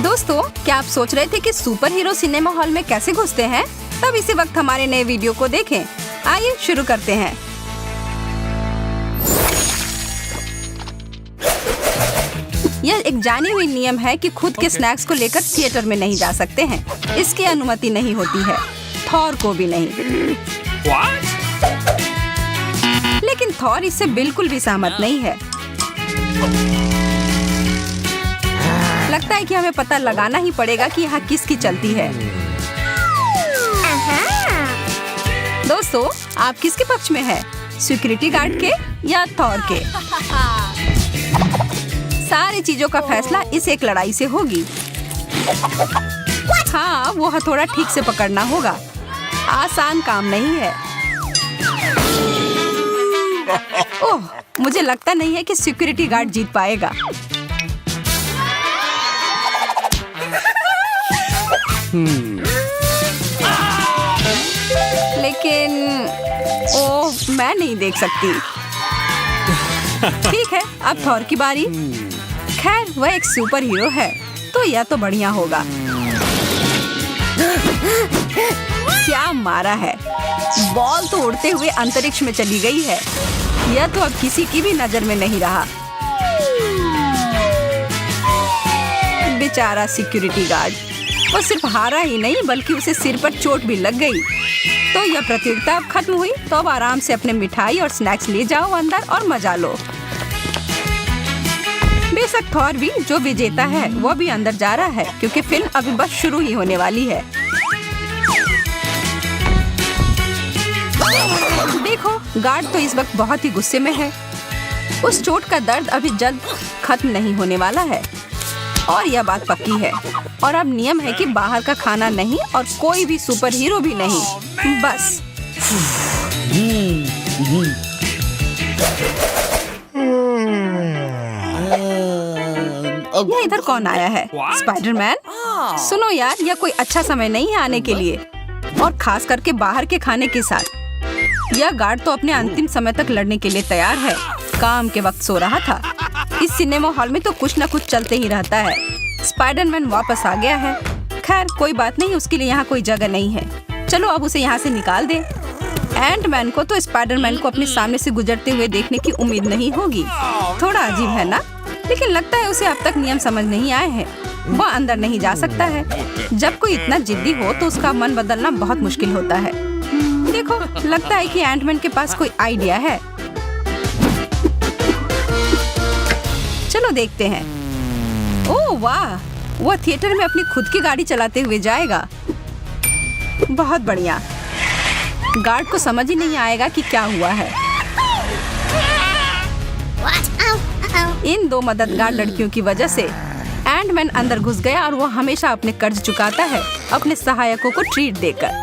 दोस्तों, क्या आप सोच रहे थे कि सुपर हीरो सिनेमा हॉल में कैसे घुसते हैं? तब इसी वक्त हमारे नए वीडियो को देखें। आइए शुरू करते हैं। यह एक जानी हुई नियम है कि खुद के स्नैक्स को लेकर थिएटर में नहीं जा सकते हैं। इसकी अनुमति नहीं होती है, थॉर को भी नहीं। लेकिन थॉर इससे बिल्कुल भी सहमत नहीं है। लगता है कि हमें पता लगाना ही पड़ेगा कि यहाँ किसकी चलती है। दोस्तों, आप किसके पक्ष में हैं? सिक्योरिटी गार्ड के या थॉर के? सारी चीजों का फैसला इस एक लड़ाई से होगी। हाँ, वो हथौड़ा ठीक से पकड़ना होगा। आसान काम नहीं है। ओह, मुझे लगता नहीं है कि सिक्योरिटी गार्ड जीत पाएगा। लेकिन ओह, मैं नहीं देख सकती। ठीक है, अब थॉर की बारी। खैर, वह एक सुपर हीरो है, तो यह तो बढ़िया होगा। क्या मारा है! बॉल तो उड़ते हुए अंतरिक्ष में चली गई है। यह तो अब किसी की भी नजर में नहीं रहा। बेचारा सिक्योरिटी गार्ड, वो सिर्फ हारा ही नहीं बल्कि उसे सिर पर चोट भी लग गई। तो यह प्रतियोगिता अब खत्म हुई, तो अब आराम से अपने मिठाई और स्नैक्स ले जाओ अंदर और मजा लो। बेशक थॉर भी, जो विजेता है, वो भी अंदर जा रहा है क्योंकि फिल्म अभी बस शुरू ही होने वाली है। देखो, गार्ड तो इस वक्त बहुत ही गुस्से में है। उस चोट का दर्द अभी जल्द खत्म नहीं होने वाला है और यह बात पक्की है। और अब नियम है कि बाहर का खाना नहीं और कोई भी सुपर हीरो भी नहीं। बस यह इधर कौन आया है? स्पाइडरमैन? सुनो यार, यह कोई अच्छा समय नहीं है आने के लिए, और खास करके बाहर के खाने के साथ। यह गार्ड तो अपने अंतिम समय तक लड़ने के लिए तैयार है। काम के वक्त सो रहा था। इस सिनेमा हॉल में तो कुछ न कुछ चलते ही रहता है। स्पाइडरमैन वापस आ गया है। खैर, कोई बात नहीं, उसके लिए यहाँ कोई जगह नहीं है। चलो अब उसे यहाँ से निकाल दे। एंटमैन को तो स्पाइडरमैन को अपने सामने से गुजरते हुए देखने की उम्मीद नहीं होगी। थोड़ा अजीब है ना? लेकिन लगता है उसे अब तक नियम समझ नहीं आए हैं। वह अंदर नहीं जा सकता है। जब कोई इतना जिद्दी हो तो उसका मन बदलना बहुत मुश्किल होता है। देखो, लगता है कि एंटमैन के पास कोई आइडिया है। चलो देखते हैं। ओह वाह, वह थिएटर में अपनी खुद की गाड़ी चलाते हुए जाएगा। बहुत बढ़िया। गार्ड को समझ ही नहीं आएगा कि क्या हुआ है। इन दो मददगार लड़कियों की वजह से एंटमैन अंदर घुस गया और वो हमेशा अपने कर्ज चुकाता है अपने सहायकों को ट्रीट देकर।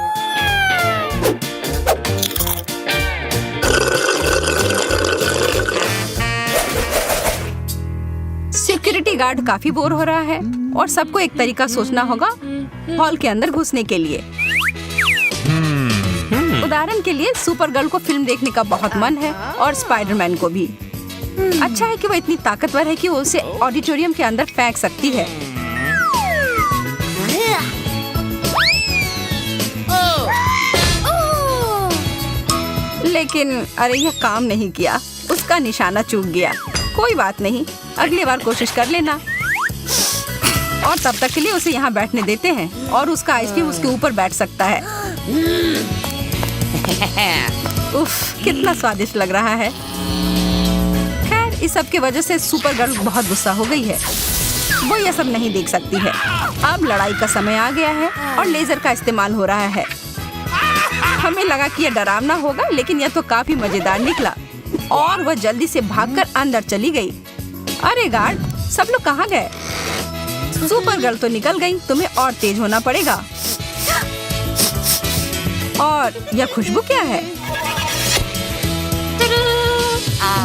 सिक्योरिटी गार्ड काफी बोर हो रहा है और सबको एक तरीका सोचना होगा हॉल के अंदर घुसने के लिए। उदाहरण के लिए, सुपर गर्ल को फिल्म देखने का बहुत मन है और स्पाइडरमैन को भी। अच्छा है कि वो इतनी ताकतवर है कि वो उसे ऑडिटोरियम के अंदर फेंक सकती है। लेकिन अरे, यह काम नहीं किया। उसका निशाना चूक गया। कोई बात नहीं, अगली बार कोशिश कर लेना। और तब तक के लिए उसे यहाँ बैठने देते हैं और उसका आइसक्रीम उसके ऊपर बैठ सकता है। उफ, कितना स्वादिष्ट लग रहा है। खैर, इस सब की वजह से सुपर गर्ल बहुत गुस्सा हो गई है। वो यह सब नहीं देख सकती है। अब लड़ाई का समय आ गया है और लेजर का इस्तेमाल हो रहा है। हमें लगा कि यह डरावना होगा, लेकिन यह तो काफी मजेदार निकला और वह जल्दी से भागकर अंदर चली गई। अरे गार्ड, सब लोग कहाँ गए? सुपर गर्ल तो निकल गई। तुम्हें और तेज होना पड़ेगा। और यह खुशबू क्या है?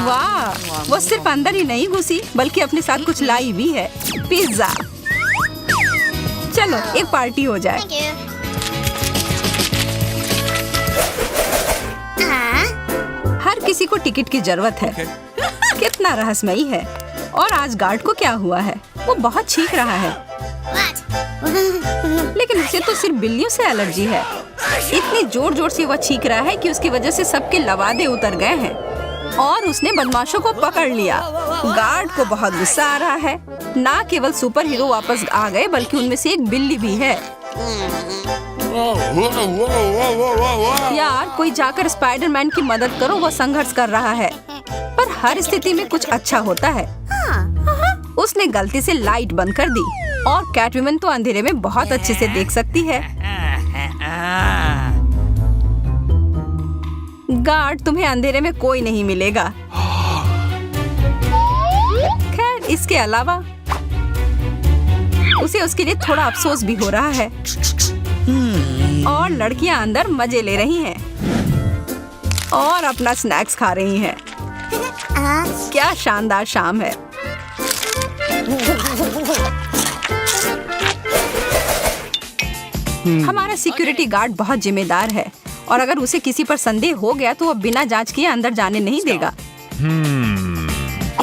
वाह, वो सिर्फ अंदर ही नहीं घुसी बल्कि अपने साथ कुछ लाई भी है। पिज्जा। चलो एक पार्टी हो जाए। हर किसी को टिकट की जरूरत है। कितना रहस्यमयी है। और आज गार्ड को क्या हुआ है? वो बहुत छींक रहा है। लेकिन उसे तो सिर्फ बिल्लियों से एलर्जी है। इतनी जोर जोर से वह चीख रहा है कि उसकी वजह से सबके लवादे उतर गए हैं और उसने बदमाशों को पकड़ लिया। गार्ड को बहुत गुस्सा आ रहा है। ना केवल सुपर हीरो वापस आ गए बल्कि उनमें से एक बिल्ली भी है। यार कोई जाकर स्पाइडरमैन की मदद करो, वो संघर्ष कर रहा है। पर हर स्थिति में कुछ अच्छा होता है। उसने गलती से लाइट बंद कर दी और कैटवुमन तो अंधेरे में बहुत अच्छे से देख सकती है। गार्ड, तुम्हें अंधेरे में कोई नहीं मिलेगा। खैर इसके अलावा उसे उसके लिए थोड़ा अफसोस भी हो रहा है। और लड़कियां अंदर मजे ले रही हैं और अपना स्नैक्स खा रही हैं। क्या शानदार शाम है। हमारा सिक्योरिटी गार्ड बहुत जिम्मेदार है और अगर उसे किसी पर संदेह हो गया तो वह बिना जांच किए अंदर जाने नहीं देगा।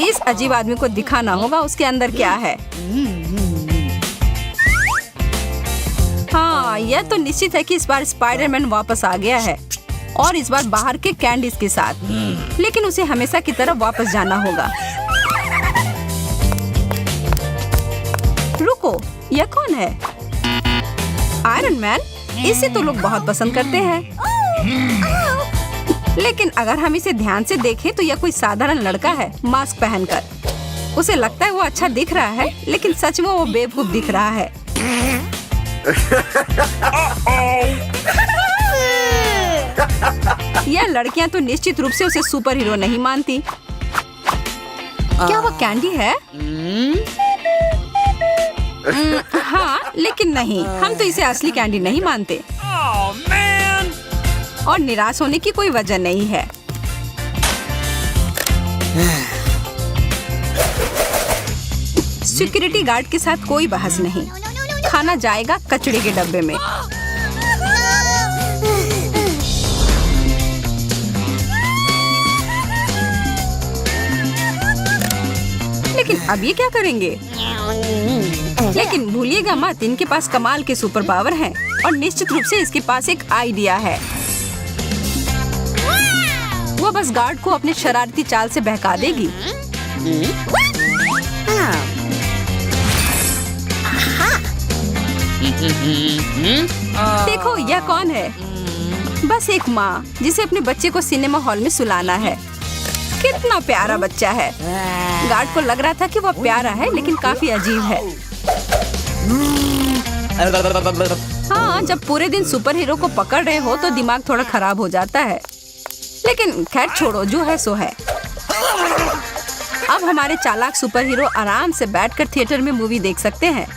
इस अजीब आदमी को दिखाना होगा उसके अंदर क्या है। हाँ, यह तो निश्चित है कि इस बार स्पाइडरमैन वापस आ गया है और इस बार बाहर के कैंडीज के साथ। लेकिन उसे हमेशा की तरफ वापस जाना होगा। रुको, यह कौन है? Iron man. इसे तो लोग बहुत पसंद करते हैं। लेकिन अगर हम इसे ध्यान से देखें तो यह कोई साधारण लड़का है मास्क पहनकर। उसे लगता है वो अच्छा दिख रहा है लेकिन सच में वो बेवकूफ दिख रहा है। यह लड़कियां तो निश्चित रूप से उसे सुपर हीरो नहीं मानती। क्या वो कैंडी है? हाँ, लेकिन नहीं, हम तो इसे असली कैंडी नहीं मानते। और निराश होने की कोई वजह नहीं है। सिक्योरिटी गार्ड के साथ कोई बहस नहीं। खाना जाएगा कचड़े के डब्बे में। लेकिन अब ये क्या करेंगे? लेकिन भूलिएगा मत, इनके पास कमाल के सुपर पावर हैं और निश्चित रूप से इसके पास एक आइडिया है। वो बस गार्ड को अपने शरारती चाल से बहका देगी। देखो, यह कौन है? बस एक माँ जिसे अपने बच्चे को सिनेमा हॉल में सुलाना है। कितना प्यारा बच्चा है। गार्ड को लग रहा था कि वह प्यारा है लेकिन काफी अजीब है। हाँ, जब पूरे दिन सुपर हीरो को पकड़ रहे हो तो दिमाग थोड़ा खराब हो जाता है। लेकिन खैर छोड़ो, जो है सो है। अब हमारे चालाक सुपर हीरो आराम से बैठकर थिएटर में मूवी देख सकते हैं।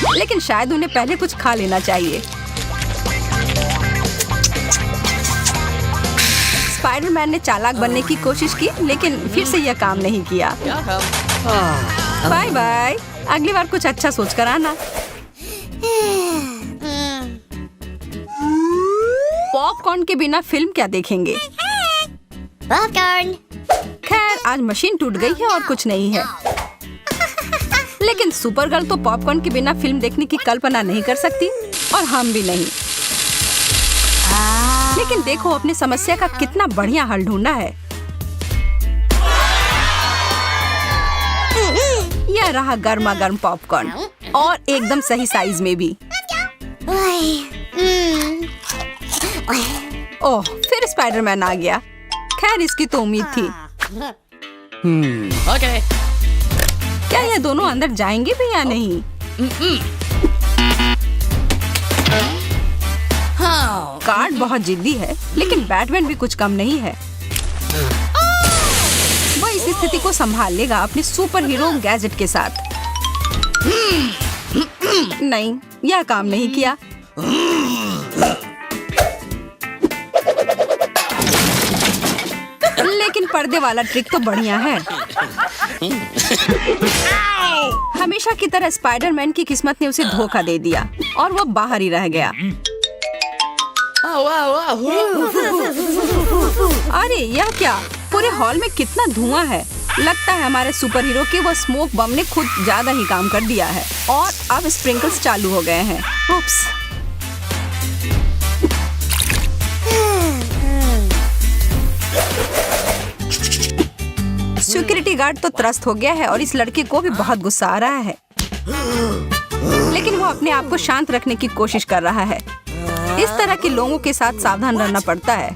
लेकिन शायद उन्हें पहले कुछ खा लेना चाहिए। स्पाइडरमैन ने चालाक बनने की कोशिश की लेकिन फिर से यह काम नहीं किया। बाय बाय, अगली बार कुछ अच्छा सोच कर आना। पॉपकॉर्न के बिना फिल्म क्या देखेंगे? पॉपकॉर्न। खैर आज मशीन टूट गई है और कुछ नहीं है। लेकिन सुपरगर्ल तो पॉपकॉर्न के बिना फिल्म देखने की कल्पना नहीं कर सकती और हम भी नहीं। लेकिन देखो, अपनी समस्या का कितना बढ़िया हल ढूंढा है। यह रहा गर्मा गर्म पॉपकॉर्न और एकदम सही साइज में भी। ओह, फिर स्पाइडरमैन आ गया। खैर इसकी तो उम्मीद थी। Okay. क्या ये दोनों अंदर जाएंगे भी या नहीं? गार्ड बहुत जिद्दी है लेकिन बैटमैन भी कुछ कम नहीं है। वह इस स्थिति को संभाल लेगा अपने सुपर हीरो गैजेट के साथ। नहीं, यह काम नहीं किया। लेकिन पर्दे वाला ट्रिक तो बढ़िया है। हमेशा की तरह स्पाइडरमैन की किस्मत ने उसे धोखा दे दिया और वो बाहर ही रह गया। अरे यह क्या? पूरे हॉल में कितना धुआं है लगता है हमारे सुपर हीरो के वो स्मोक बम ने खुद ज्यादा ही काम कर दिया है और अब स्प्रिंकल्स चालू हो गए हैं। उप्स। सिक्योरिटी गार्ड तो त्रस्त हो गया है और इस लड़के को भी बहुत गुस्सा आ रहा है, लेकिन वो अपने आप को शांत रखने की कोशिश कर रहा है। इस तरह के लोगों के साथ सावधान रहना पड़ता है।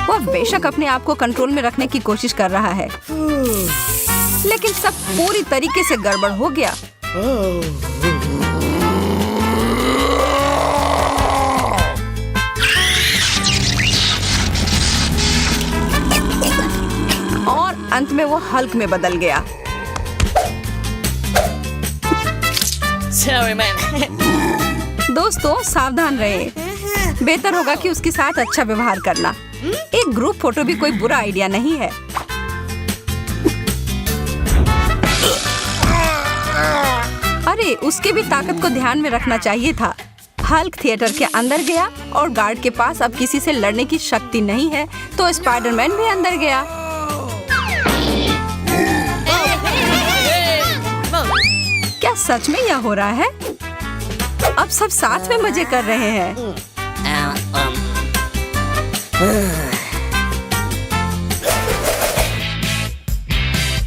वह बेशक अपने आप को कंट्रोल में रखने की कोशिश कर रहा है, लेकिन सब पूरी तरीके से गड़बड़ हो गया। और अंत में वो हल्क में बदल गया। Sorry, man. दोस्तों सावधान रहें। बेहतर होगा कि उसके साथ अच्छा व्यवहार करना। एक ग्रुप फोटो भी कोई बुरा आइडिया नहीं है। अरे उसके भी ताकत को ध्यान में रखना चाहिए था। हल्क थिएटर के अंदर गया और गार्ड के पास अब किसी से लड़ने की शक्ति नहीं है, तो स्पाइडरमैन भी अंदर गया। क्या सच में यह हो रहा है? अब सब साथ में मजे कर रहे हैं।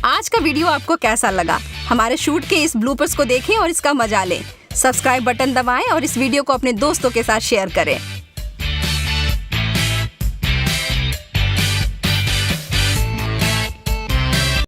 आज का वीडियो आपको कैसा लगा? हमारे शूट के इस ब्लूपर्स को देखें और इसका मजा लें। सब्सक्राइब बटन दबाएं और इस वीडियो को अपने दोस्तों के साथ शेयर करें।